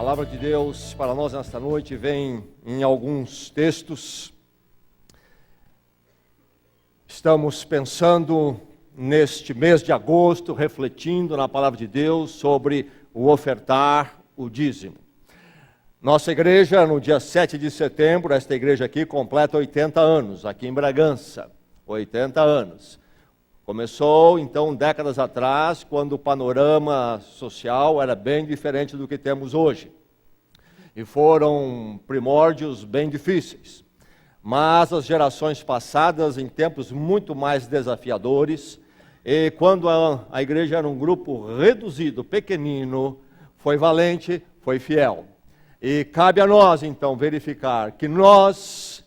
palavra de Deus para nós nesta noite vem em alguns textos. Estamos pensando neste mês de agosto, refletindo na palavra de Deus sobre o ofertar, o dízimo. Nossa igreja, no dia 7 de setembro, esta igreja aqui completa 80 anos, aqui em Bragança, 80 anos. Começou, então, décadas atrás, quando o panorama social era bem diferente do que temos hoje. E foram primórdios bem difíceis. Mas as gerações passadas, em tempos muito mais desafiadores, e quando a igreja era um grupo reduzido, pequenino, foi valente, foi fiel. E cabe a nós, então, verificar que nós,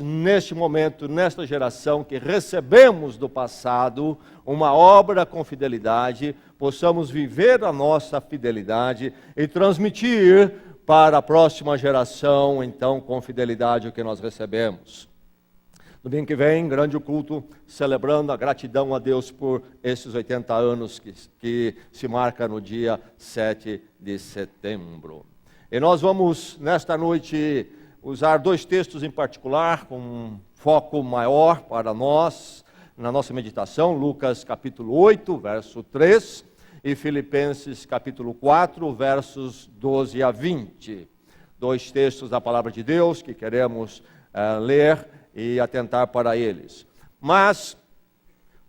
neste momento, nesta geração, que recebemos do passado uma obra com fidelidade, possamos viver a nossa fidelidade e transmitir para a próxima geração, então, com fidelidade o que nós recebemos. Domingo que vem, grande culto, celebrando a gratidão a Deus por esses 80 anos que se marca no dia 7 de setembro. E nós vamos, nesta noite, usar dois textos em particular, com um foco maior para nós, na nossa meditação, Lucas capítulo 8, verso 3, e Filipenses capítulo 4, versos 12 a 20. Dois textos da palavra de Deus que queremos ler e atentar para eles. Mas,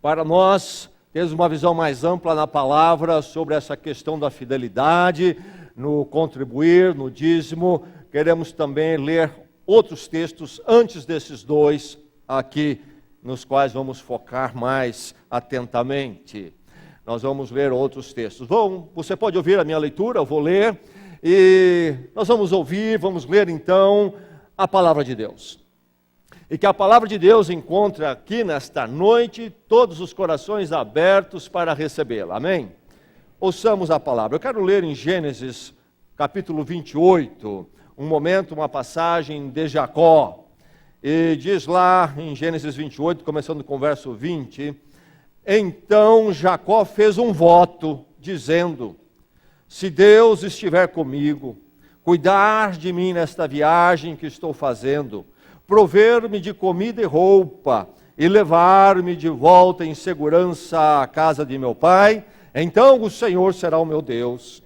para nós, temos uma visão mais ampla na palavra sobre essa questão da fidelidade, no contribuir, no dízimo. Queremos também ler outros textos antes desses dois aqui, nos quais vamos focar mais atentamente. Nós vamos ler outros textos. Bom, você pode ouvir a minha leitura, eu vou ler, e nós vamos ouvir, vamos ler então a palavra de Deus. E que a palavra de Deus encontre aqui nesta noite todos os corações abertos para recebê-la. Amém? Ouçamos a palavra. Eu quero ler em Gênesis capítulo 28, um momento, uma passagem de Jacó. E diz lá em Gênesis 28, começando com o verso 20, então Jacó fez um voto, dizendo, se Deus estiver comigo, cuidar de mim nesta viagem que estou fazendo, prover-me de comida e roupa, e levar-me de volta em segurança à casa de meu pai, então o Senhor será o meu Deus.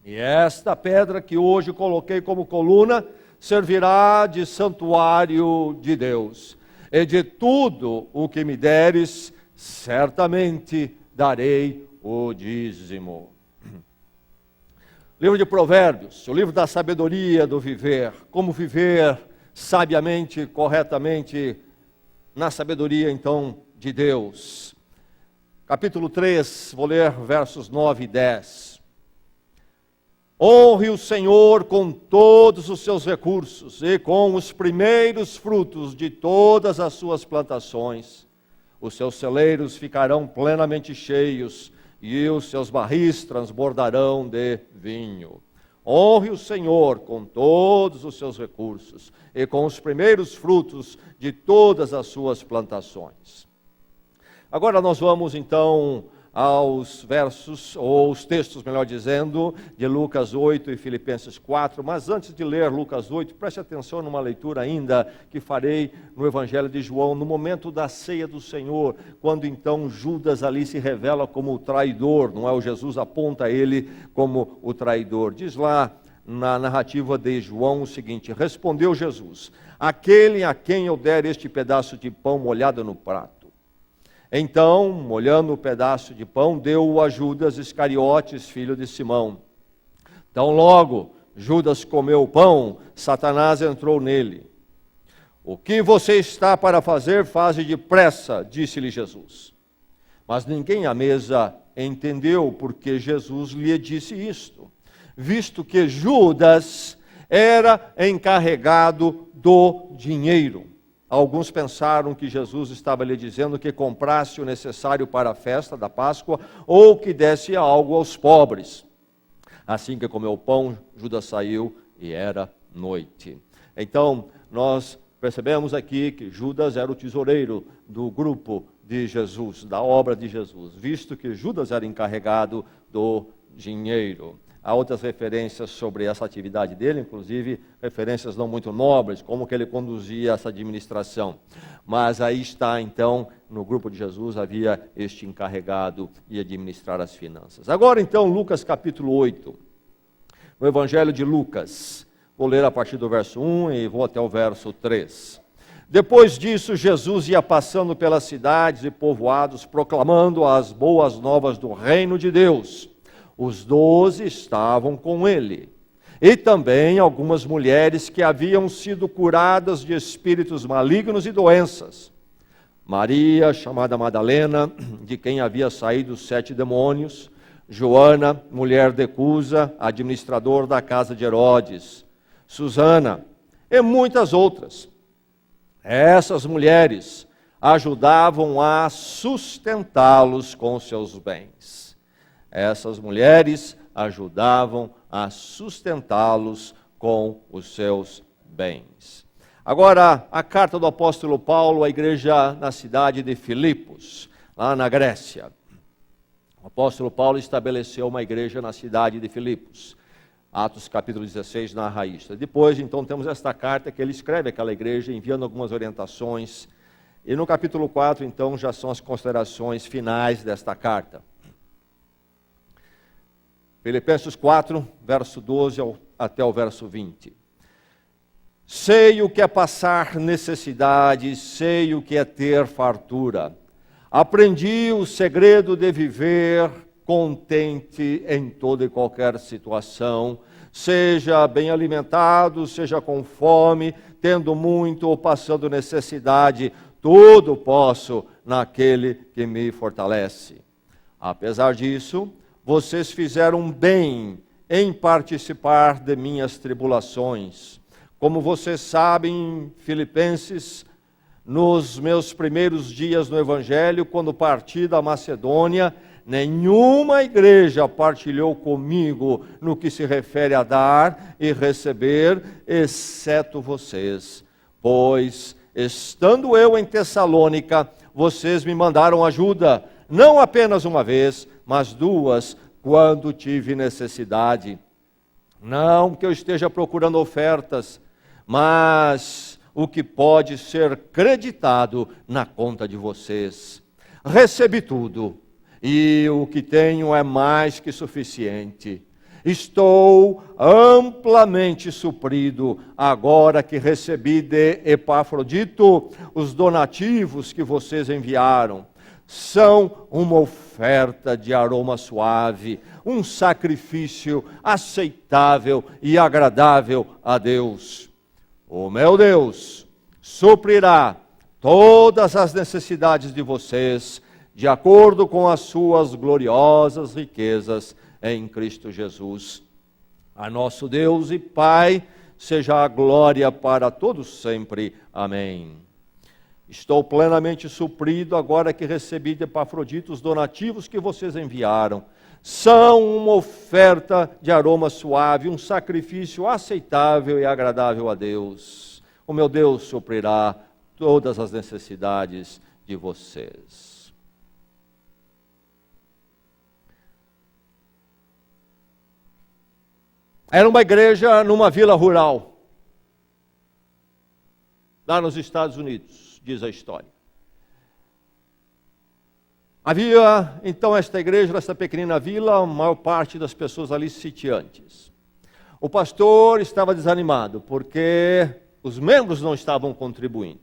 E esta pedra que hoje coloquei como coluna, servirá de santuário de Deus. E de tudo o que me deres, certamente darei o dízimo. Livro de Provérbios, o livro da sabedoria do viver. Como viver sabiamente, corretamente, na sabedoria, então, de Deus. Capítulo 3, vou ler versos 9 e 10. Honre o Senhor com todos os seus recursos e com os primeiros frutos de todas as suas plantações. Os seus celeiros ficarão plenamente cheios e os seus barris transbordarão de vinho. Honre o Senhor com todos os seus recursos e com os primeiros frutos de todas as suas plantações. Agora nós vamos então aos versos, ou os textos, melhor dizendo, de Lucas 8 e Filipenses 4, mas antes de ler Lucas 8, preste atenção numa leitura ainda que farei no Evangelho de João, no momento da ceia do Senhor, quando então Judas ali se revela como o traidor, não é? O Jesus aponta ele como o traidor. Diz lá na narrativa de João o seguinte, respondeu Jesus, aquele a quem eu der este pedaço de pão molhado no prato. Então, molhando o pedaço de pão, deu-o a Judas Iscariotes, filho de Simão. Então logo Judas comeu o pão, Satanás entrou nele. O que você está para fazer, faze depressa, disse-lhe Jesus. Mas ninguém à mesa entendeu porque Jesus lhe disse isto, visto que Judas era encarregado do dinheiro. Alguns pensaram que Jesus estava lhe dizendo que comprasse o necessário para a festa da Páscoa ou que desse algo aos pobres. Assim que comeu o pão, Judas saiu e era noite. Então, nós percebemos aqui que Judas era o tesoureiro do grupo de Jesus, da obra de Jesus, visto que Judas era encarregado do dinheiro. há outras referências sobre essa atividade dele, inclusive referências não muito nobres, como que ele conduzia essa administração. Mas aí está, então, no grupo de Jesus havia este encarregado de administrar as finanças. Agora, então, Lucas capítulo 8, no Evangelho de Lucas. Vou ler a partir do verso 1 e vou até o verso 3. Depois disso, Jesus ia passando pelas cidades e povoados, proclamando as boas novas do reino de Deus. Os 12 estavam com ele. E também algumas mulheres que haviam sido curadas de espíritos malignos e doenças. Maria, chamada Madalena, de quem havia saído 7 demônios. Joana, mulher de Cusa, administrador da casa de Herodes. Susana e muitas outras. Essas mulheres ajudavam a sustentá-los com seus bens. Essas mulheres ajudavam a sustentá-los com os seus bens. Agora, a carta do apóstolo Paulo à igreja na cidade de Filipos, lá na Grécia. O apóstolo Paulo estabeleceu uma igreja na cidade de Filipos. Atos capítulo 16 narra isso. Depois, então, temos esta carta que ele escreve àquela igreja, enviando algumas orientações. E no capítulo 4, então, já são as considerações finais desta carta. Filipenses 4, verso 12 até o verso 20. Sei o que é passar necessidade, sei o que é ter fartura. Aprendi o segredo de viver contente em toda e qualquer situação, seja bem alimentado, seja com fome, tendo muito ou passando necessidade, tudo posso naquele que me fortalece. Apesar disso, vocês fizeram bem em participar de minhas tribulações. Como vocês sabem, Filipenses, nos meus primeiros dias no Evangelho, quando parti da Macedônia, nenhuma igreja partilhou comigo no que se refere a dar e receber, exceto vocês. Pois, estando eu em Tessalônica, vocês me mandaram ajuda, não apenas uma vez, mas 2, quando tive necessidade. Não que eu esteja procurando ofertas, mas o que pode ser creditado na conta de vocês. Recebi tudo, e o que tenho é mais que suficiente. Estou amplamente suprido, agora que recebi de Epafrodito os donativos que vocês enviaram. São uma oferta de aroma suave, um sacrifício aceitável e agradável a Deus. O meu Deus suprirá todas as necessidades de vocês, de acordo com as suas gloriosas riquezas em Cristo Jesus. A nosso Deus e Pai seja a glória para todos sempre. Amém. Estou plenamente suprido agora que recebi de Epafrodito os donativos que vocês enviaram. São uma oferta de aroma suave, um sacrifício aceitável e agradável a Deus. O meu Deus suprirá todas as necessidades de vocês. Era uma igreja numa vila rural, lá nos Estados Unidos, diz a história. Havia, então, esta igreja, nessa pequenina vila, a maior parte das pessoas ali sitiantes. O pastor estava desanimado, porque os membros não estavam contribuindo.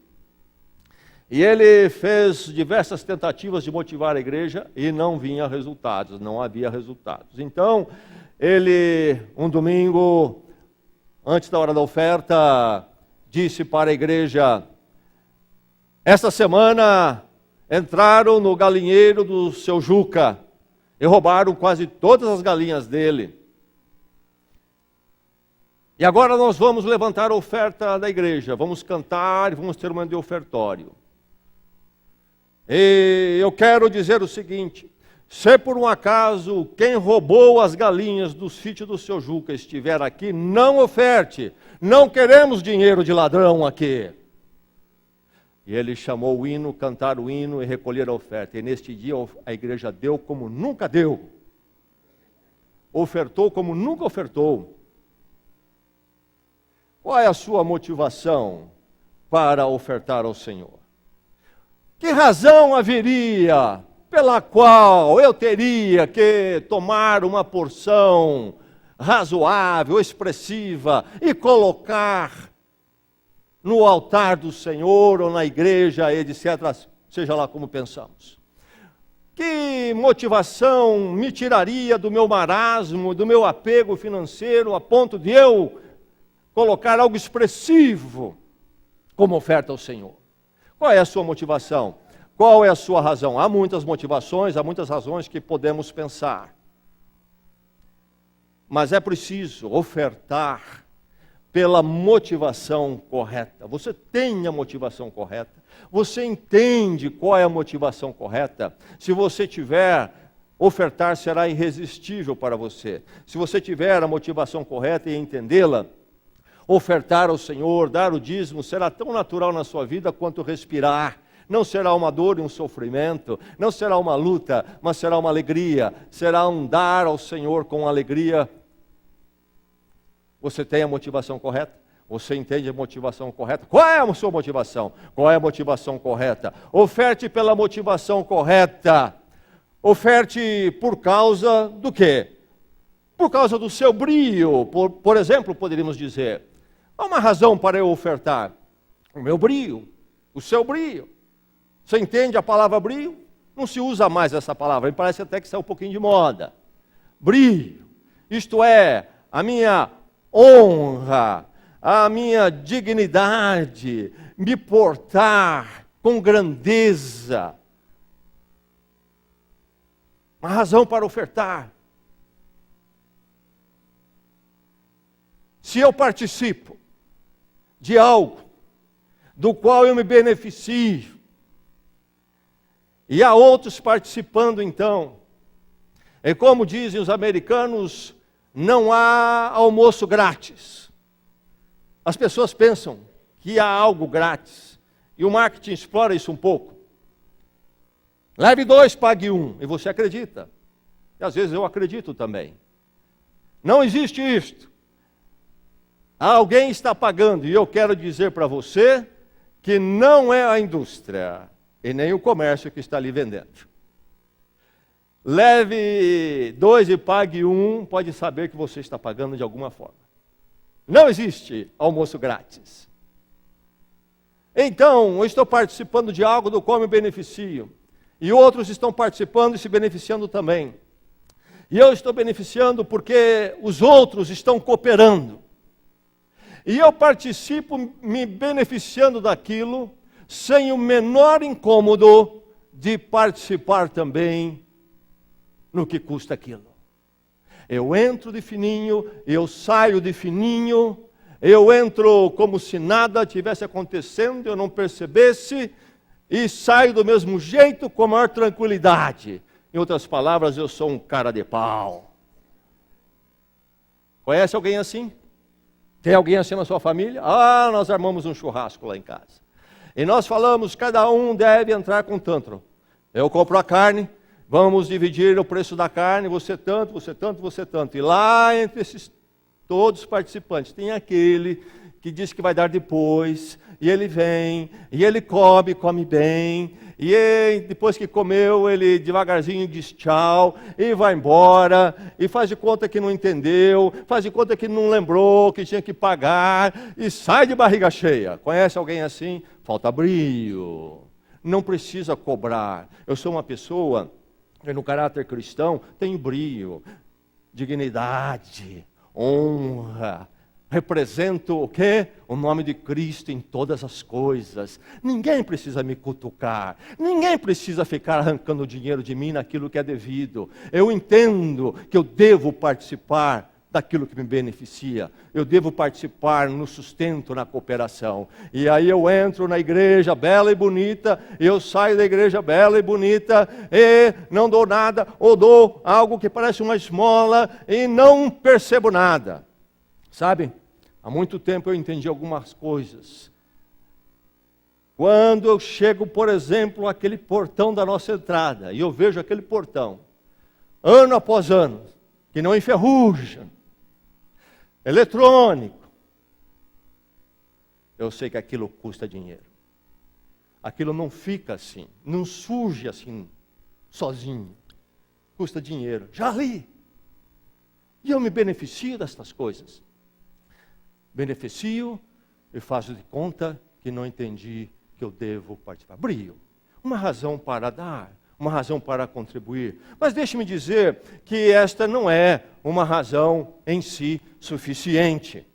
E ele fez diversas tentativas de motivar a igreja e não vinha resultados, não havia resultados. Então, ele, um domingo, antes da hora da oferta, disse para a igreja: esta semana entraram no galinheiro do seu Juca e roubaram quase todas as galinhas dele. E agora nós vamos levantar a oferta da igreja, vamos cantar e vamos ter uma de ofertório. E eu quero dizer o seguinte: se por um acaso quem roubou as galinhas do sítio do seu Juca estiver aqui, não oferte, não queremos dinheiro de ladrão aqui. E ele chamou o hino, cantar o hino e recolher a oferta. E neste dia a igreja deu como nunca deu. ofertou como nunca ofertou. Qual é a sua motivação para ofertar ao Senhor? Que razão haveria pela qual eu teria que tomar uma porção razoável, expressiva e colocar no altar do Senhor ou na igreja, etc., seja lá como pensamos? Que motivação me tiraria do meu marasmo, do meu apego financeiro, a ponto de eu colocar algo expressivo como oferta ao Senhor? Qual é a sua motivação? Qual é a sua razão? Há muitas motivações, há muitas razões que podemos pensar. Mas é preciso ofertar pela motivação correta. Você tem a motivação correta? Você entende qual é a motivação correta? Se você tiver, ofertar será irresistível para você. Se você tiver a motivação correta e entendê-la, ofertar ao Senhor, dar o dízimo, será tão natural na sua vida quanto respirar. Não será uma dor e um sofrimento, não será uma luta, mas será uma alegria. Será um dar ao Senhor com alegria. Você tem a motivação correta? Você entende a motivação correta? Qual é a sua motivação? Qual é a motivação correta? Oferte pela motivação correta. Oferte por causa do quê? Por causa do seu brio, por exemplo, poderíamos dizer. Há uma razão para eu ofertar. O meu brio, o seu brio. Você entende a palavra brio? Não se usa mais essa palavra, me parece até que saiu um pouquinho de moda. Brio, isto é, a minha honra, a minha dignidade, me portar com grandeza. Uma razão para ofertar. Se eu participo de algo do qual eu me beneficio, e há outros participando então, e como dizem os americanos, não há almoço grátis. As pessoas pensam que há algo grátis, e o marketing explora isso um pouco. Leve 2, pague 1, e você acredita. E às vezes eu acredito também. Não existe isto. Alguém está pagando, e eu quero dizer para você que não é a indústria e nem o comércio que está ali vendendo. Leve 2 e pague 1, pode saber que você está pagando de alguma forma. Não existe almoço grátis. Então, eu estou participando de algo do qual me beneficio, e outros estão participando e se beneficiando também. E eu estou beneficiando porque os outros estão cooperando. E eu participo me beneficiando daquilo, sem o menor incômodo de participar também no que custa aquilo. Eu entro de fininho, eu saio de fininho, eu entro como se nada tivesse acontecendo, eu não percebesse, e saio do mesmo jeito, com a maior tranquilidade. Em outras palavras, eu sou um cara de pau. Conhece alguém assim? Tem alguém assim na sua família? Ah, nós armamos um churrasco lá em casa. E nós falamos, cada um deve entrar com tanto. Eu compro a carne, vamos dividir o preço da carne, você tanto, você tanto, você tanto. E lá entre esses todos os participantes, tem aquele que diz que vai dar depois, e ele vem, e ele come bem, e ele, depois que comeu, ele devagarzinho diz tchau, e vai embora, e faz de conta que não entendeu, faz de conta que não lembrou, que tinha que pagar, e sai de barriga cheia. Conhece alguém assim? Falta brio, não precisa cobrar. Eu sou uma pessoa que no caráter cristão tem brio, dignidade, honra. Represento o quê? O nome de Cristo em todas as coisas. Ninguém precisa me cutucar. Ninguém precisa ficar arrancando dinheiro de mim naquilo que é devido. Eu entendo que eu devo participar daquilo que me beneficia. Eu devo participar no sustento, na cooperação. E aí eu entro na igreja bela e bonita, eu saio da igreja bela e bonita, e não dou nada, ou dou algo que parece uma esmola, e não percebo nada. Sabe? Há muito tempo eu entendi algumas coisas. Quando eu chego, por exemplo, àquele portão da nossa entrada, e eu vejo aquele portão, ano após ano, que não enferruja, eletrônico. Eu sei que aquilo custa dinheiro. Aquilo não fica assim, não surge assim, sozinho. Custa dinheiro. Já li. E eu me beneficio destas coisas. Beneficio e faço de conta que não entendi que eu devo participar. Brio. Uma razão para dar, uma razão para contribuir. Mas deixe-me dizer que esta não é uma razão em si suficiente.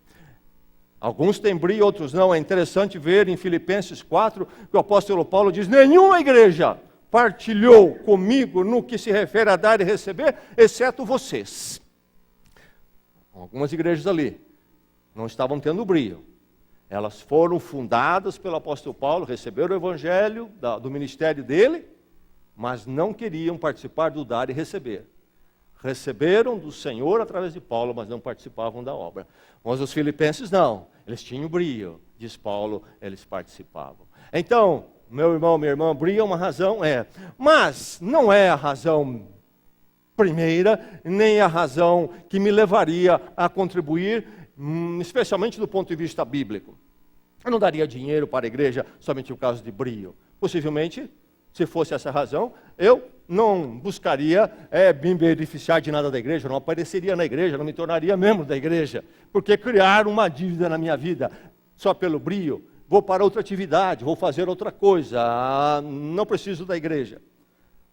Alguns têm brio, outros não. É interessante ver em Filipenses 4 que o apóstolo Paulo diz: nenhuma igreja partilhou comigo no que se refere a dar e receber, exceto vocês. Algumas igrejas ali não estavam tendo brio. Elas foram fundadas pelo apóstolo Paulo, receberam o evangelho do ministério dele, mas não queriam participar do dar e receber. Receberam do Senhor através de Paulo, mas não participavam da obra. Mas os filipenses não, eles tinham brio, diz Paulo, eles participavam. Então, meu irmão, minha irmã, brio é uma razão, mas não é a razão primeira, nem a razão que me levaria a contribuir, especialmente do ponto de vista bíblico. Eu não daria dinheiro para a igreja somente por causa de brio. Possivelmente, se fosse essa razão, eu não buscaria me beneficiar de nada da igreja, não apareceria na igreja, não me tornaria membro da igreja, porque criar uma dívida na minha vida só pelo brio, vou para outra atividade, vou fazer outra coisa, não preciso da igreja.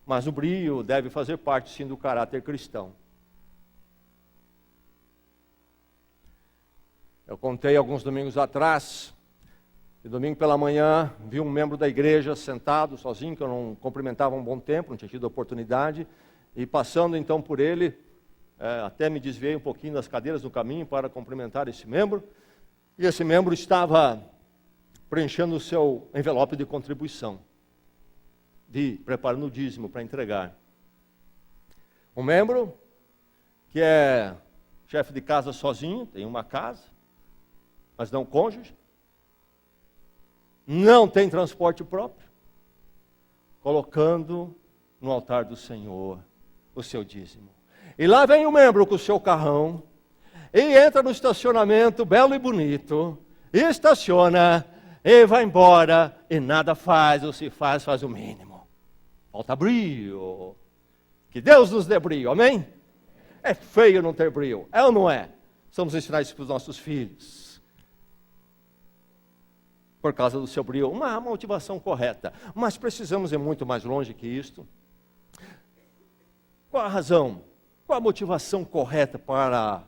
Mas o brio deve fazer parte, sim, do caráter cristão. Eu contei alguns domingos atrás, que domingo pela manhã vi um membro da igreja sentado sozinho, que eu não cumprimentava há um bom tempo, não tinha tido oportunidade, e passando então por ele, até me desviei um pouquinho das cadeiras no caminho para cumprimentar esse membro, e esse membro estava preenchendo o seu envelope de contribuição, preparando o dízimo para entregar. Um membro que é chefe de casa sozinho, tem uma casa, mas não cônjuge, não tem transporte próprio, colocando no altar do Senhor o seu dízimo. E lá vem o membro com o seu carrão, e entra no estacionamento belo e bonito, e estaciona, e vai embora, e nada faz, ou se faz o mínimo. Falta brio. Que Deus nos dê brio, amém? É feio não ter brio, é ou não é? Vamos ensinar isso para os nossos filhos. Por causa do seu brio, uma motivação correta. Mas precisamos ir muito mais longe que isto. Qual a razão? Qual a motivação correta para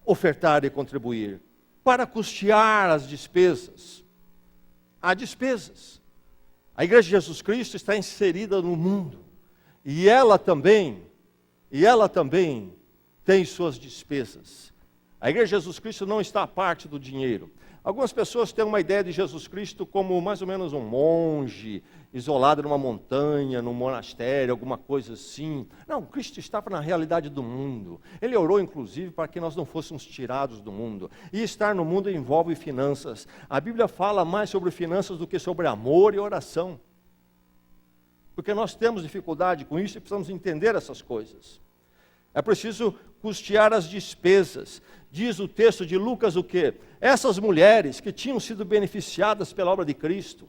ofertar e contribuir? Para custear as despesas. Há despesas. A Igreja de Jesus Cristo está inserida no mundo. E ela também tem suas despesas. A Igreja de Jesus Cristo não está à parte do dinheiro. Algumas pessoas têm uma ideia de Jesus Cristo como mais ou menos um monge, isolado numa montanha, num monastério, alguma coisa assim. Não, Cristo estava na realidade do mundo. Ele orou, inclusive, para que nós não fôssemos tirados do mundo. E estar no mundo envolve finanças. A Bíblia fala mais sobre finanças do que sobre amor e oração. Porque nós temos dificuldade com isso e precisamos entender essas coisas. É preciso custear as despesas. Diz o texto de Lucas o quê? Essas mulheres que tinham sido beneficiadas pela obra de Cristo,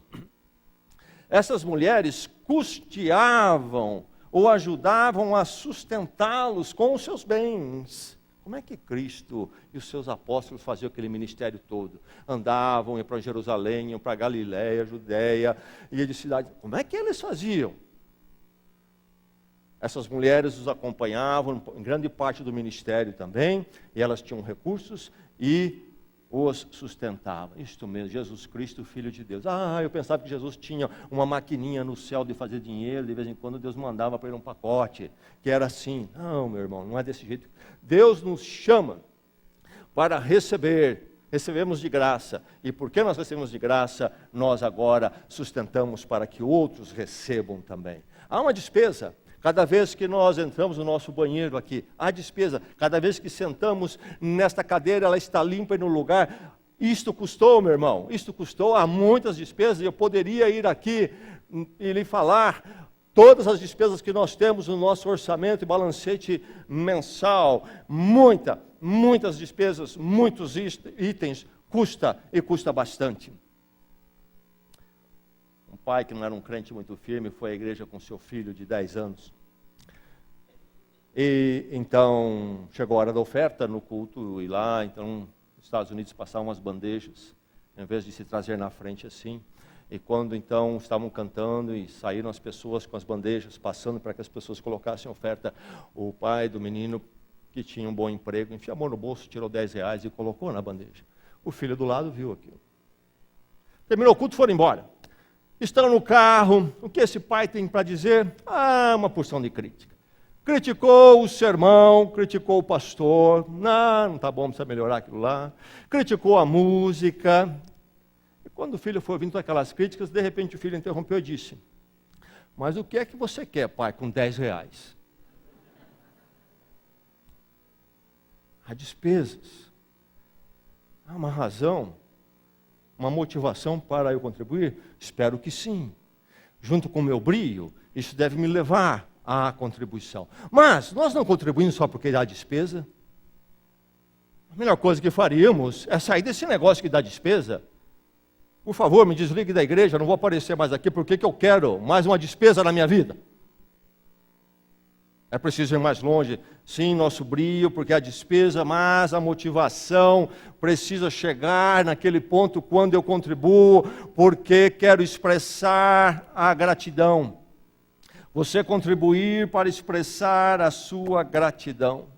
essas mulheres custeavam ou ajudavam a sustentá-los com os seus bens. Como é que Cristo e os seus apóstolos faziam aquele ministério todo? Andavam, iam para Jerusalém, iam para Galiléia, Judéia, ia de cidade. Como é que eles faziam? Essas mulheres os acompanhavam em grande parte do ministério também, e elas tinham recursos e os sustentavam. Isto mesmo, Jesus Cristo, Filho de Deus. Eu pensava que Jesus tinha uma maquininha no céu de fazer dinheiro, de vez em quando Deus mandava para ele um pacote, que era assim. Não, meu irmão, não é desse jeito. Deus nos chama para recebemos de graça, e porque nós recebemos de graça, nós agora sustentamos para que outros recebam também. Há uma despesa. Cada vez que nós entramos no nosso banheiro aqui, há despesa. Cada vez que sentamos nesta cadeira, ela está limpa e no lugar. Isto custou, meu irmão, isto custou. Há muitas despesas. Eu poderia ir aqui e lhe falar Todas as despesas que nós temos no nosso orçamento e balancete mensal, muitas despesas, muitos itens, custa bastante. Um pai que não era um crente muito firme foi à igreja com seu filho de 10 anos. E então chegou a hora da oferta no culto, e lá, então, nos Estados Unidos passavam umas bandejas, em vez de se trazer na frente assim. E quando então estavam cantando e saíram as pessoas com as bandejas, passando para que as pessoas colocassem oferta, o pai do menino, que tinha um bom emprego, enfiou a mão no bolso, tirou 10 reais e colocou na bandeja. O filho do lado viu aquilo. Terminou o culto, foram embora. Estão no carro, o que esse pai tem para dizer? Uma porção de crítica. Criticou o sermão, criticou o pastor, não está bom, precisa melhorar aquilo lá. Criticou a música. E quando o filho foi ouvindo aquelas críticas, de repente o filho interrompeu e disse: mas o que é que você quer, pai, com 10 reais? Há despesas. Há uma razão, uma motivação para eu contribuir? Espero que sim. Junto com o meu brio, isso deve me levar à contribuição. Mas nós não contribuímos só porque dá despesa. A melhor coisa que faríamos é sair desse negócio que dá despesa. Por favor, me desligue da igreja, não vou aparecer mais aqui porque que eu quero mais uma despesa na minha vida. É preciso ir mais longe. Sim, nosso brio, porque a despesa, mas a motivação precisa chegar naquele ponto quando eu contribuo, porque quero expressar a gratidão. Você contribuir para expressar a sua gratidão.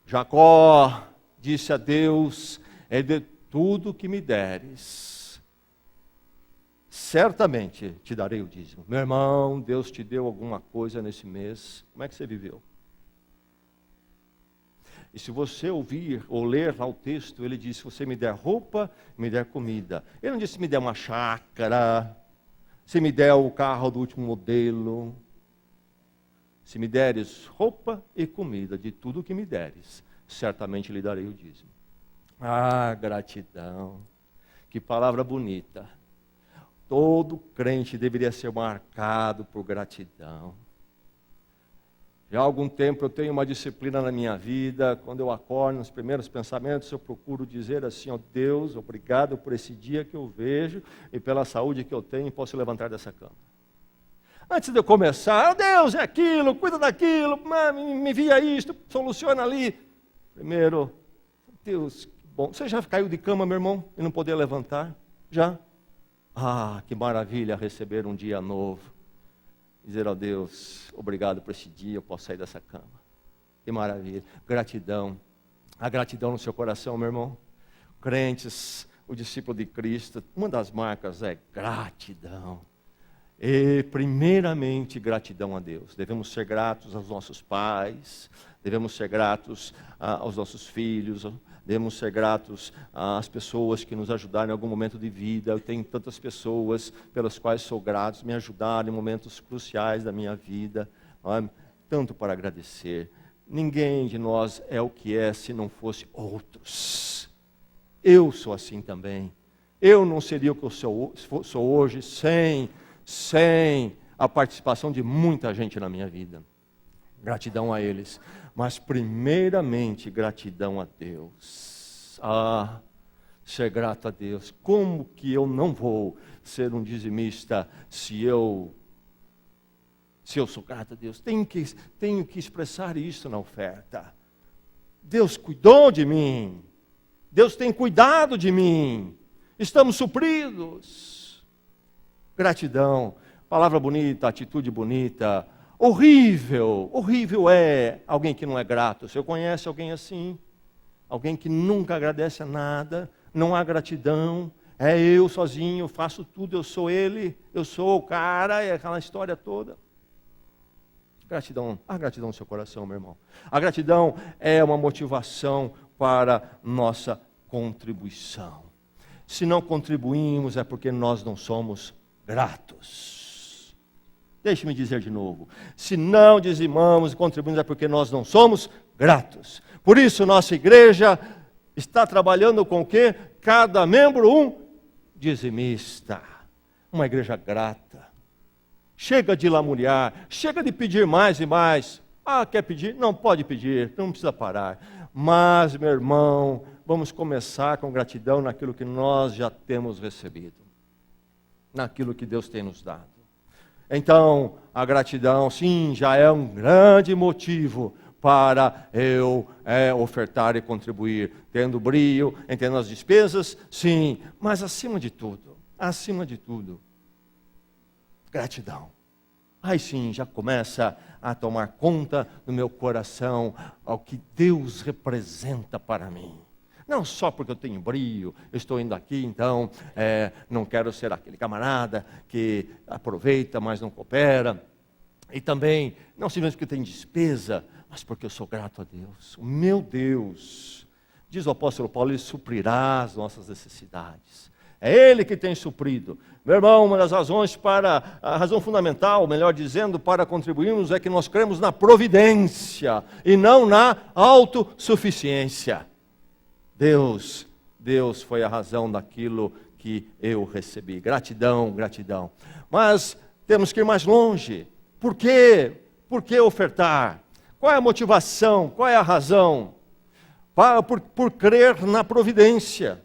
Jacó disse a Deus: é de tudo que me deres, certamente te darei o dízimo. Meu irmão, Deus te deu alguma coisa nesse mês, como é que você viveu? E se você ouvir ou ler lá o texto, ele diz: se você me der roupa, me der comida. Ele não disse: me der uma chácara, se me der o carro do último modelo. Se me deres roupa e comida, de tudo que me deres, certamente lhe darei o dízimo. Gratidão. Que palavra bonita. Todo crente deveria ser marcado por gratidão. Já há algum tempo eu tenho uma disciplina na minha vida, quando eu acordo, nos primeiros pensamentos, eu procuro dizer assim: ó Deus, obrigado por esse dia que eu vejo e pela saúde que eu tenho e posso levantar dessa cama. Antes de eu começar, Deus, é aquilo, cuida daquilo, me envia isto, soluciona ali. Primeiro, Deus, que bom. Você já caiu de cama, meu irmão, e não poder levantar? Já? Que maravilha receber um dia novo. Dizer ao Deus: obrigado por esse dia, eu posso sair dessa cama. Que maravilha. Gratidão. A gratidão no seu coração, meu irmão. Crentes, o discípulo de Cristo, uma das marcas é gratidão. E primeiramente gratidão a Deus. Devemos ser gratos aos nossos pais, devemos ser gratos aos nossos filhos, devemos ser gratos às pessoas que nos ajudaram em algum momento de vida. Eu tenho tantas pessoas pelas quais sou grato, me ajudaram em momentos cruciais da minha vida, tanto para agradecer. Ninguém de nós é o que é se não fosse outros. Eu sou assim também. Eu não seria o que eu sou hoje sem a participação de muita gente na minha vida. Gratidão a eles. Mas primeiramente gratidão a Deus. Ser grato a Deus. Como que eu não vou ser um dizimista se eu sou grato a Deus? Tenho que expressar isso na oferta. Deus cuidou de mim. Deus tem cuidado de mim. Estamos supridos. Gratidão. Palavra bonita, atitude bonita. Horrível é alguém que não é grato. Você conhece alguém assim? Alguém que nunca agradece a nada, não há gratidão, é eu sozinho, faço tudo, eu sou ele, eu sou o cara, é aquela história toda. Gratidão, há gratidão no seu coração, meu irmão. A gratidão é uma motivação para nossa contribuição. Se não contribuímos é porque nós não somos gratos. Deixe-me dizer de novo, se não dizimamos e contribuímos é porque nós não somos gratos. Por isso nossa igreja está trabalhando com o quê? Cada membro um dizimista. Uma igreja grata, Chega de lamuriar, chega de pedir mais e mais. Ah, quer pedir? Não, pode pedir, não precisa parar. Mas, meu irmão, vamos começar com gratidão naquilo que nós já temos recebido, naquilo que Deus tem nos dado. Então, a gratidão, sim, já é um grande motivo para eu ofertar e contribuir, tendo brio, entendendo as despesas, sim, mas acima de tudo, gratidão. Aí sim, já começa a tomar conta do meu coração ao que Deus representa para mim. Não só porque eu tenho brio, eu estou indo aqui, então não quero ser aquele camarada que aproveita, mas não coopera. E também, não simplesmente porque tem despesa, mas porque eu sou grato a Deus. O meu Deus, diz o apóstolo Paulo, Ele suprirá as nossas necessidades. É Ele que tem suprido. Meu irmão, uma das razões a razão fundamental, melhor dizendo, para contribuirmos é que nós cremos na providência e não na autossuficiência. Deus foi a razão daquilo que eu recebi. Gratidão. Mas temos que ir mais longe. Por quê? Por que ofertar? Qual é a motivação? Qual é a razão? Por crer na providência.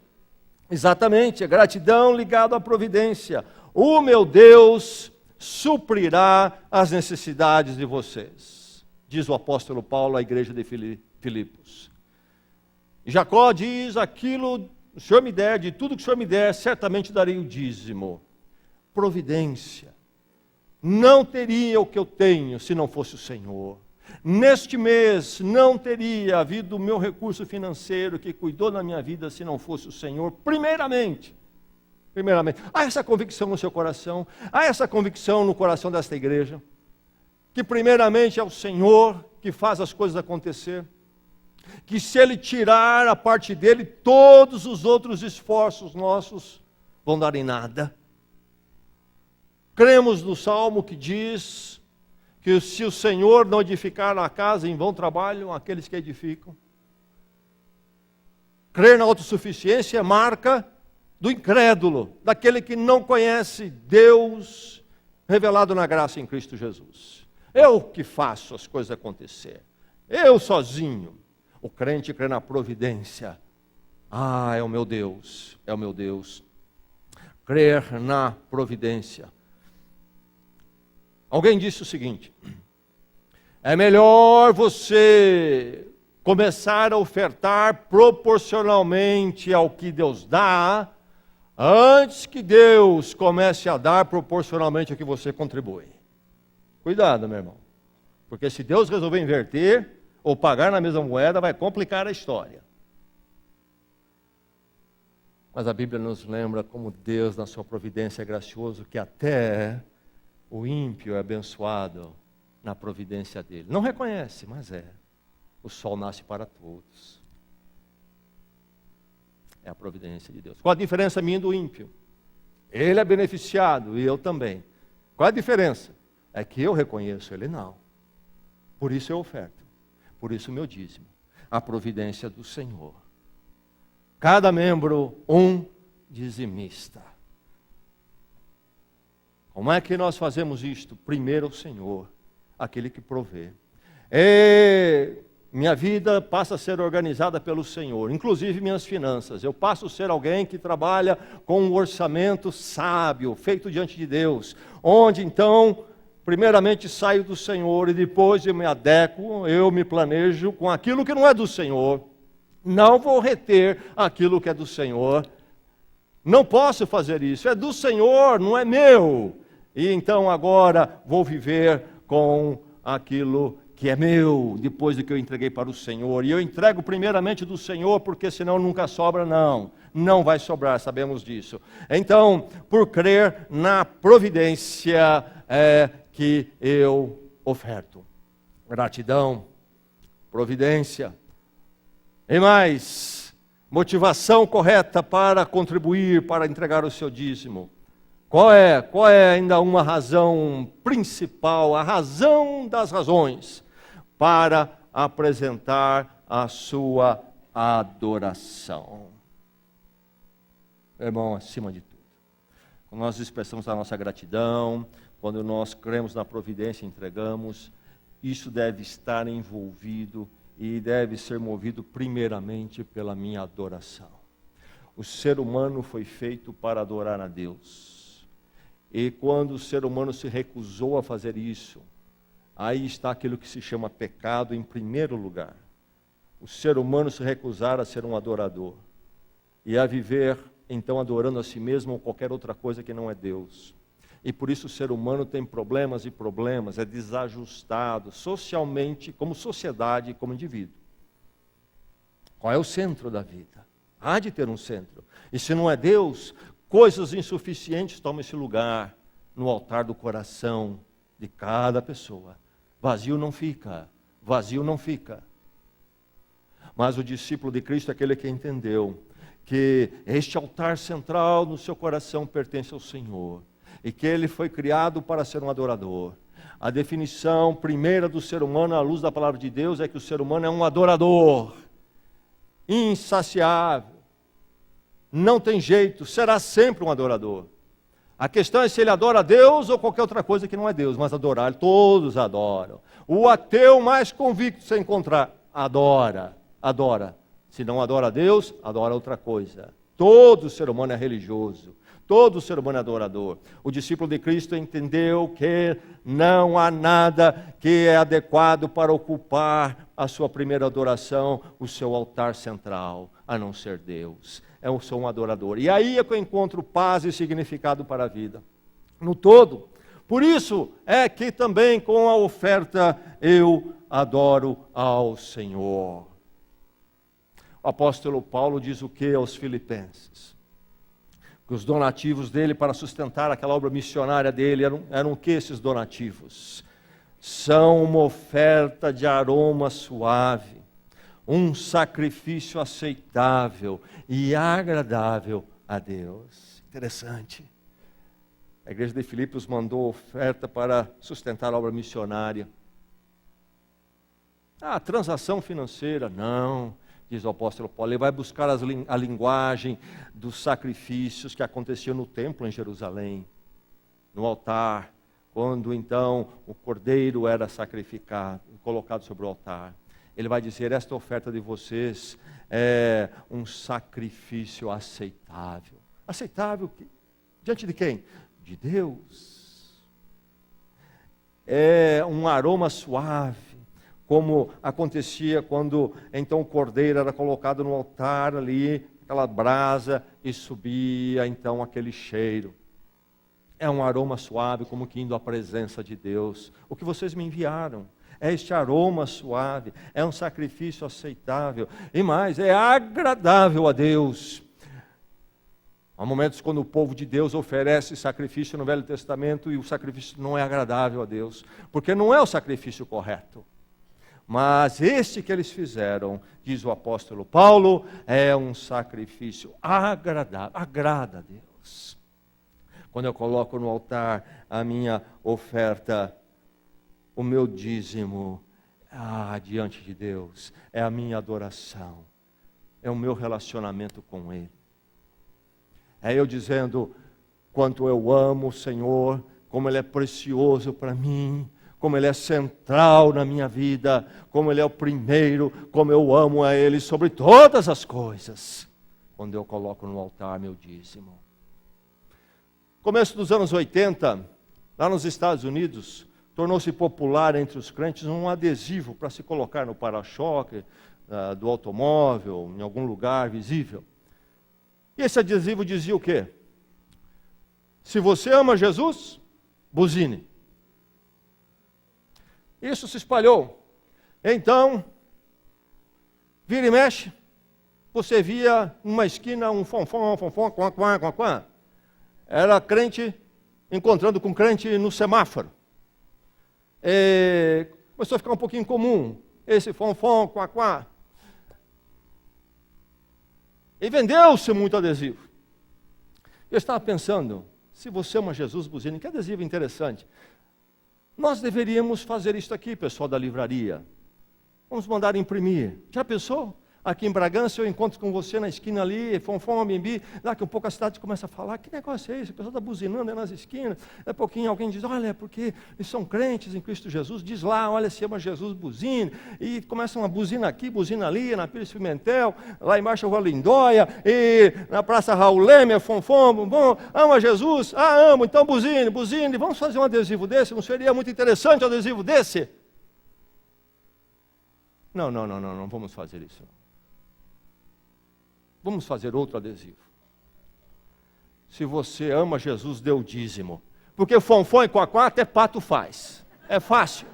Exatamente, gratidão ligada à providência. O meu Deus suprirá as necessidades de vocês, diz o apóstolo Paulo à igreja de Filipos. Jacó diz, aquilo o Senhor me der, de tudo que o Senhor me der, certamente darei o dízimo. Providência. Não teria o que eu tenho se não fosse o Senhor. Neste mês não teria havido o meu recurso financeiro que cuidou da minha vida se não fosse o Senhor, primeiramente. Há essa convicção no seu coração, há essa convicção no coração desta igreja, que primeiramente é o Senhor que faz as coisas acontecer, que se Ele tirar a parte dele, todos os outros esforços nossos vão dar em nada. Cremos no Salmo que diz que se o Senhor não edificar a casa, em vão trabalham aqueles que edificam. Crer na autossuficiência é marca do incrédulo, daquele que não conhece Deus revelado na graça em Cristo Jesus. Eu que faço as coisas acontecer, eu sozinho. O crente crê na providência. Ah, é o meu Deus, é o meu Deus. Crer na providência. Alguém disse o seguinte: é melhor você começar a ofertar proporcionalmente ao que Deus dá, antes que Deus comece a dar proporcionalmente ao que você contribui. Cuidado, meu irmão. Porque se Deus resolver inverter, ou pagar na mesma moeda, vai complicar a história. Mas a Bíblia nos lembra como Deus, na sua providência, é gracioso, que até o ímpio é abençoado na providência dele. Não reconhece, mas é. O sol nasce para todos. É a providência de Deus. Qual a diferença minha do ímpio? Ele é beneficiado e eu também. Qual a diferença? É que eu reconheço, ele não. Por isso eu oferto. Por isso o meu dízimo. A providência do Senhor. Cada membro, um dizimista. Como é que nós fazemos isto? Primeiro o Senhor, aquele que provê. Minha vida passa a ser organizada pelo Senhor, inclusive minhas finanças. Eu passo a ser alguém que trabalha com um orçamento sábio, feito diante de Deus, onde então, primeiramente saio do Senhor e depois eu me adequo, eu me planejo com aquilo que não é do Senhor. Não vou reter aquilo que é do Senhor. Não posso fazer isso, é do Senhor, não é meu. E então agora vou viver com aquilo que é meu, depois do que eu entreguei para o Senhor. E eu entrego primeiramente do Senhor, porque senão nunca sobra, não vai sobrar, sabemos disso. Então, por crer na providência que eu oferto. Gratidão, providência. E mais, motivação correta para contribuir, para entregar o seu dízimo. Qual é ainda uma razão principal, a razão das razões, para apresentar a sua adoração? Irmão, acima de tudo, quando nós expressamos a nossa gratidão, quando nós cremos na providência e entregamos, isso deve estar envolvido e deve ser movido primeiramente pela minha adoração. O ser humano foi feito para adorar a Deus. E quando o ser humano se recusou a fazer isso, aí está aquilo que se chama pecado em primeiro lugar. O ser humano se recusar a ser um adorador e a viver então adorando a si mesmo ou qualquer outra coisa que não é Deus. E por isso o ser humano tem problemas e problemas, é desajustado socialmente, como sociedade, como indivíduo. Qual é o centro da vida? Há de ter um centro. E se não é Deus, coisas insuficientes tomam esse lugar no altar do coração de cada pessoa. Vazio não fica, vazio não fica. Mas o discípulo de Cristo é aquele que entendeu que este altar central no seu coração pertence ao Senhor. E que ele foi criado para ser um adorador. A definição primeira do ser humano, à luz da palavra de Deus, é que o ser humano é um adorador. Insaciável. Não tem jeito, será sempre um adorador. A questão é se ele adora a Deus ou qualquer outra coisa que não é Deus, mas adorar, todos adoram. O ateu mais convicto de se encontrar, adora. Se não adora a Deus, adora outra coisa. Todo ser humano é religioso. Todo ser humano é adorador. O discípulo de Cristo entendeu que não há nada que é adequado para ocupar a sua primeira adoração, o seu altar central, a não ser Deus. Eu sou um adorador. E aí é que eu encontro paz e significado para a vida. No todo. Por isso é que também com a oferta eu adoro ao Senhor. O apóstolo Paulo diz o que aos Filipenses? Que os donativos dele para sustentar aquela obra missionária dele eram o que esses donativos? São uma oferta de aroma suave, um sacrifício aceitável e agradável a Deus. Interessante. A igreja de Filipos mandou oferta para sustentar a obra missionária. Ah, transação financeira, não. Diz o apóstolo Paulo, ele vai buscar a linguagem dos sacrifícios que aconteciam no templo em Jerusalém, no altar, quando então o cordeiro era sacrificado, colocado sobre o altar. Ele vai dizer, esta oferta de vocês é um sacrifício aceitável. Aceitável diante de quem? De Deus. É um aroma suave. Como acontecia quando então o cordeiro era colocado no altar ali, aquela brasa, e subia então aquele cheiro. É um aroma suave, como que indo à presença de Deus. O que vocês me enviaram é este aroma suave, é um sacrifício aceitável, e mais, é agradável a Deus. Há momentos quando o povo de Deus oferece sacrifício no Velho Testamento e o sacrifício não é agradável a Deus, porque não é o sacrifício correto. Mas este que eles fizeram, diz o apóstolo Paulo, é um sacrifício agradável, agrada a Deus. Quando eu coloco no altar a minha oferta, o meu dízimo, diante de Deus, é a minha adoração, é o meu relacionamento com Ele. É eu dizendo quanto eu amo o Senhor, como Ele é precioso para mim, como Ele é central na minha vida, como Ele é o primeiro, como eu amo a Ele sobre todas as coisas, quando eu coloco no altar meu dízimo. Começo dos anos 80, lá nos Estados Unidos, tornou-se popular entre os crentes um adesivo para se colocar no para-choque do automóvel, em algum lugar visível. E esse adesivo dizia o quê? Se você ama Jesus, buzine. Isso se espalhou. Então, vira e mexe, você via numa esquina um fonfon, quá. Era crente encontrando com crente no semáforo. Começou a ficar um pouquinho comum, esse fonfon, quá. E vendeu-se muito adesivo. Eu estava pensando, se você ama Jesus, buzine, que adesivo interessante. Nós deveríamos fazer isso aqui, pessoal da livraria. Vamos mandar imprimir. Já pensou? Aqui em Bragança eu encontro com você na esquina ali, Fonfon, Bimbi, daqui a pouco a cidade começa a falar, que negócio é esse? A pessoa está buzinando nas esquinas, daqui a pouquinho alguém diz, olha, porque eles são crentes em Cristo Jesus, diz lá, olha, se ama Jesus, buzine, e começa uma buzina aqui, buzina ali, na Pires Pimentel, lá embaixo a Rua Lindóia, e na Praça Raul Leme, Fonfon, bom, ama Jesus? Ah, amo, então buzine, buzine, vamos fazer um adesivo desse, não seria muito interessante um adesivo desse? Não vamos fazer isso. Vamos fazer outro adesivo. Se você ama Jesus, dê o dízimo. Porque fonfon e quaquá até pato faz. É fácil.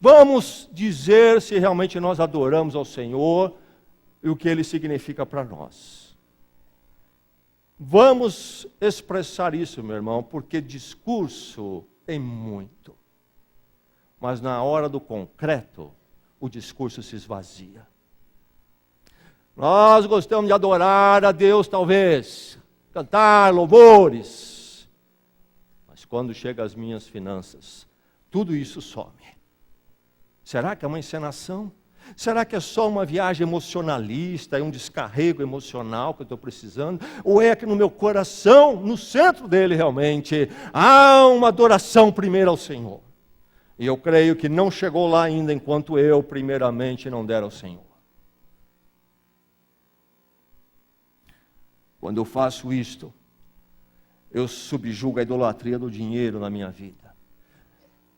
Vamos dizer se realmente nós adoramos ao Senhor e o que Ele significa para nós. Vamos expressar isso, meu irmão, porque discurso tem muito. Mas na hora do concreto, o discurso se esvazia. Nós gostamos de adorar a Deus, talvez, cantar louvores, mas quando chega às minhas finanças, tudo isso some. Será que é uma encenação? Será que é só uma viagem emocionalista, é um descarrego emocional que eu estou precisando? Ou é que no meu coração, no centro dele realmente, há uma adoração primeiro ao Senhor? E eu creio que não chegou lá ainda enquanto eu primeiramente não der ao Senhor. Quando eu faço isto, eu subjugo a idolatria do dinheiro na minha vida.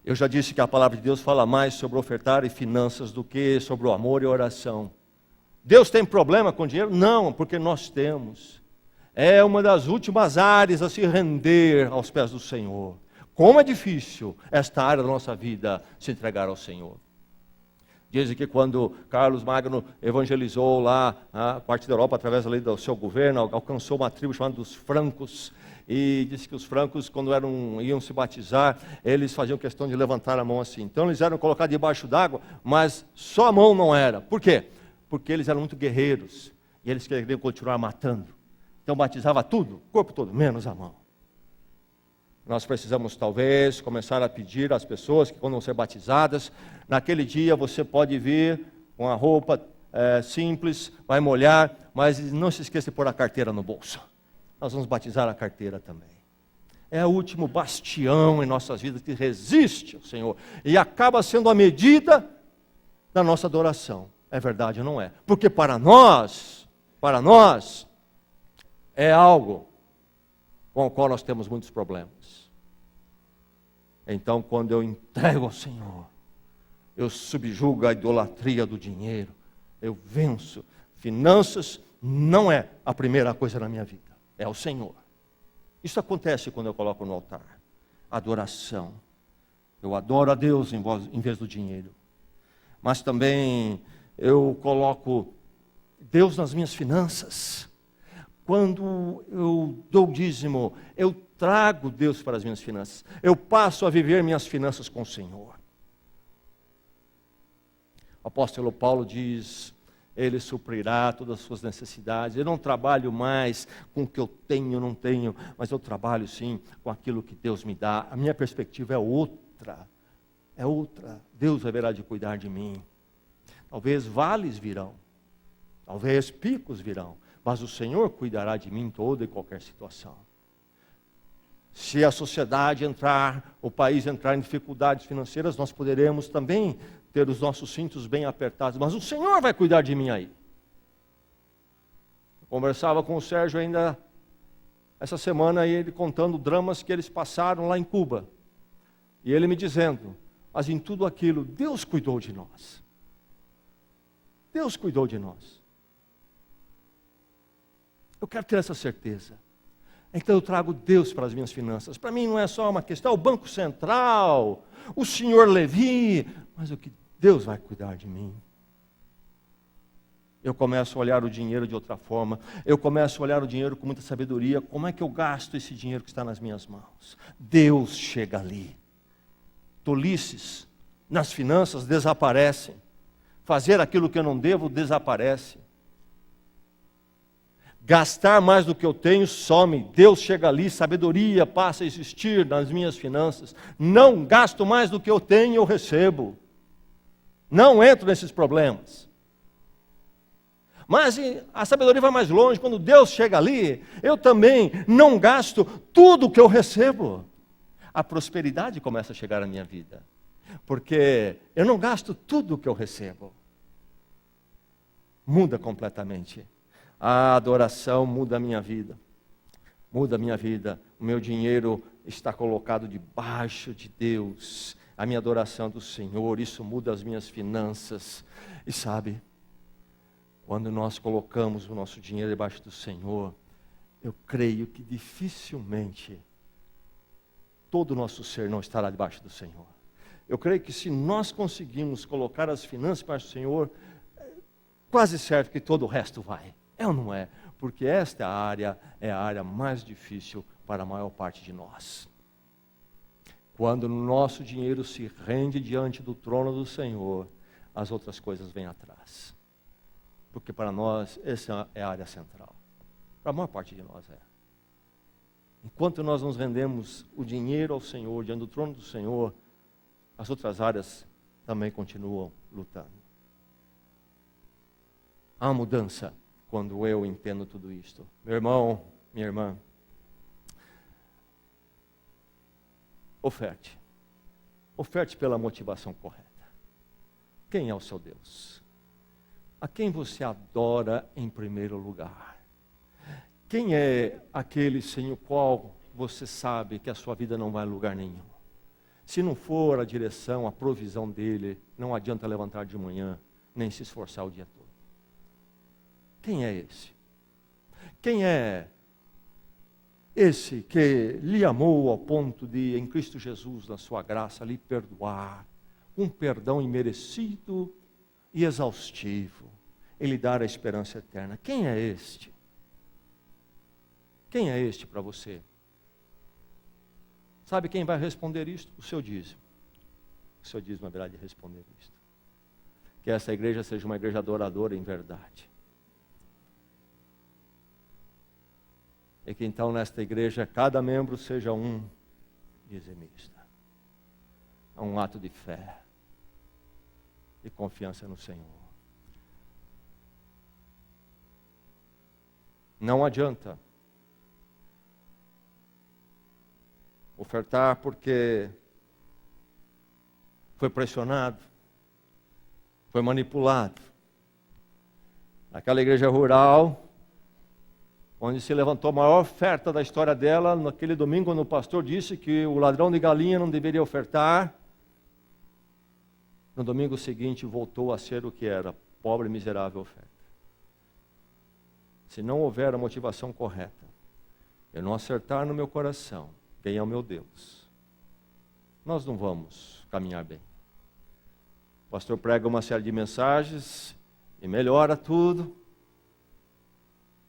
Eu já disse que a palavra de Deus fala mais sobre ofertar e finanças do que sobre o amor e oração. Deus tem problema com dinheiro? Não, porque nós temos. É uma das últimas áreas a se render aos pés do Senhor. Como é difícil esta área da nossa vida se entregar ao Senhor. Dizem que quando Carlos Magno evangelizou lá a parte da Europa através do seu governo, alcançou uma tribo chamada dos francos, e disse que os francos, quando iam se batizar, eles faziam questão de levantar a mão assim. Então eles eram colocados debaixo d'água, mas só a mão não era. Por quê? Porque eles eram muito guerreiros, e eles queriam continuar matando. Então batizava tudo, o corpo todo, menos a mão. Nós precisamos talvez começar a pedir às pessoas que quando vão ser batizadas, naquele dia você pode vir com a roupa simples, vai molhar, mas não se esqueça de pôr a carteira no bolso. Nós vamos batizar a carteira também. É o último bastião em nossas vidas que resiste ao Senhor e acaba sendo a medida da nossa adoração. É verdade ou não é? Porque para nós, é algo com o qual nós temos muitos problemas. Então, quando eu entrego ao Senhor, eu subjugo a idolatria do dinheiro, eu venço. Finanças não é a primeira coisa na minha vida, é o Senhor. Isso acontece quando eu coloco no altar. Adoração. Eu adoro a Deus em vez do dinheiro. Mas também eu coloco Deus nas minhas finanças. Quando eu dou o dízimo, eu trago Deus para as minhas finanças. Eu passo a viver minhas finanças com o Senhor. O apóstolo Paulo diz, Ele suprirá todas as suas necessidades. Eu não trabalho mais com o que eu tenho, não tenho, mas eu trabalho sim com aquilo que Deus me dá. A minha perspectiva é outra. É outra. Deus haverá de cuidar de mim. Talvez vales virão. Talvez picos virão. Mas o Senhor cuidará de mim em toda e qualquer situação. Se a sociedade entrar, o país entrar em dificuldades financeiras, nós poderemos também ter os nossos cintos bem apertados. Mas o Senhor vai cuidar de mim aí. Eu conversava com o Sérgio ainda essa semana, e ele contando dramas que eles passaram lá em Cuba. E ele me dizendo, mas em tudo aquilo, Deus cuidou de nós. Deus cuidou de nós. Eu quero ter essa certeza. Então eu trago Deus para as minhas finanças. Para mim não é só uma questão, o Banco Central, o senhor Levi, mas o que Deus vai cuidar de mim. Eu começo a olhar o dinheiro de outra forma. Eu começo a olhar o dinheiro com muita sabedoria. Como é que eu gasto esse dinheiro que está nas minhas mãos? Deus chega ali. Tolices nas finanças desaparecem. Fazer aquilo que eu não devo desaparece. Gastar mais do que eu tenho some. Deus chega ali, sabedoria passa a existir nas minhas finanças. Não gasto mais do que eu tenho, eu recebo. Não entro nesses problemas. Mas a sabedoria vai mais longe. Quando Deus chega ali, eu também não gasto tudo que eu recebo. A prosperidade começa a chegar na minha vida. Porque eu não gasto tudo que eu recebo. Muda completamente. A adoração muda a minha vida. Muda a minha vida. O meu dinheiro está colocado debaixo de Deus. A minha adoração do Senhor. Isso muda as minhas finanças. E sabe, quando nós colocamos o nosso dinheiro debaixo do Senhor, eu creio que dificilmente todo o nosso ser não estará debaixo do Senhor. Eu creio que se nós conseguirmos colocar as finanças debaixo do Senhor, quase certo que todo o resto vai. É ou não é? Porque esta área é a área mais difícil para a maior parte de nós. Quando o nosso dinheiro se rende diante do trono do Senhor, as outras coisas vêm atrás. Porque para nós, essa é a área central. Para a maior parte de nós é. Enquanto nós nos rendemos o dinheiro ao Senhor, diante do trono do Senhor, as outras áreas também continuam lutando. Há mudança quando eu entendo tudo isto. Meu irmão, minha irmã, oferte. Oferte pela motivação correta. Quem é o seu Deus? A quem você adora em primeiro lugar? Quem é aquele sem o qual você sabe que a sua vida não vai a lugar nenhum? Se não for a direção, a provisão dele, não adianta levantar de manhã, nem se esforçar o dia todo. Quem é esse? Quem é esse que lhe amou ao ponto de, em Cristo Jesus, na sua graça, lhe perdoar, um perdão imerecido e exaustivo, e lhe dar a esperança eterna? Quem é este? Quem é este para você? Sabe quem vai responder isto? O seu dízimo. O seu dízimo haverá de responder isto. Que essa igreja seja uma igreja adoradora em verdade. E que então nesta igreja cada membro seja um dizimista. É um ato de fé e confiança no Senhor. Não adianta ofertar porque foi pressionado, foi manipulado. Naquela igreja rural, onde se levantou a maior oferta da história dela, naquele domingo, quando o pastor disse que o ladrão de galinha não deveria ofertar, no domingo seguinte voltou a ser o que era, pobre e miserável oferta. Se não houver a motivação correta, eu não acertar no meu coração quem é o meu Deus, nós não vamos caminhar bem. O pastor prega uma série de mensagens e melhora tudo.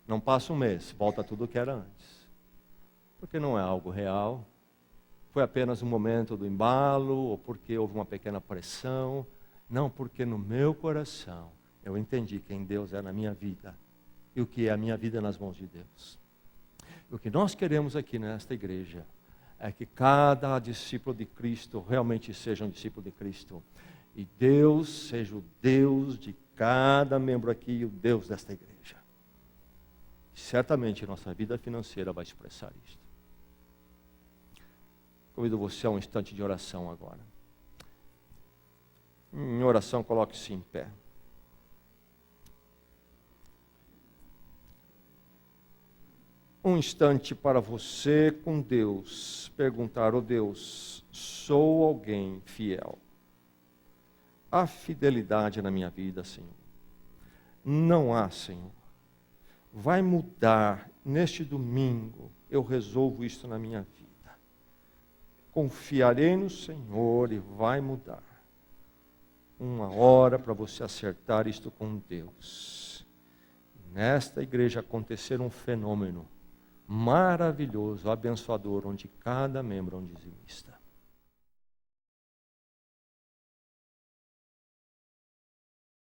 Não passa um mês, volta tudo o que era antes. Porque não é algo real. Foi apenas um momento do embalo, ou porque houve uma pequena pressão. Não, porque no meu coração eu entendi quem Deus é na minha vida e o que é a minha vida nas mãos de Deus. O que nós queremos aqui nesta igreja é que cada discípulo de Cristo realmente seja um discípulo de Cristo. E Deus seja o Deus de cada membro aqui e o Deus desta igreja. Certamente nossa vida financeira vai expressar isto. Convido você a um instante de oração agora. Em oração, coloque-se em pé. Um instante para você com Deus, perguntar: ó Deus, sou alguém fiel? Há fidelidade na minha vida, Senhor? Não há, Senhor. Vai mudar neste domingo, eu resolvo isso na minha vida. Confiarei no Senhor e vai mudar. Uma hora para você acertar isto com Deus. Nesta igreja acontecer um fenômeno maravilhoso, abençoador, onde cada membro é um dizimista.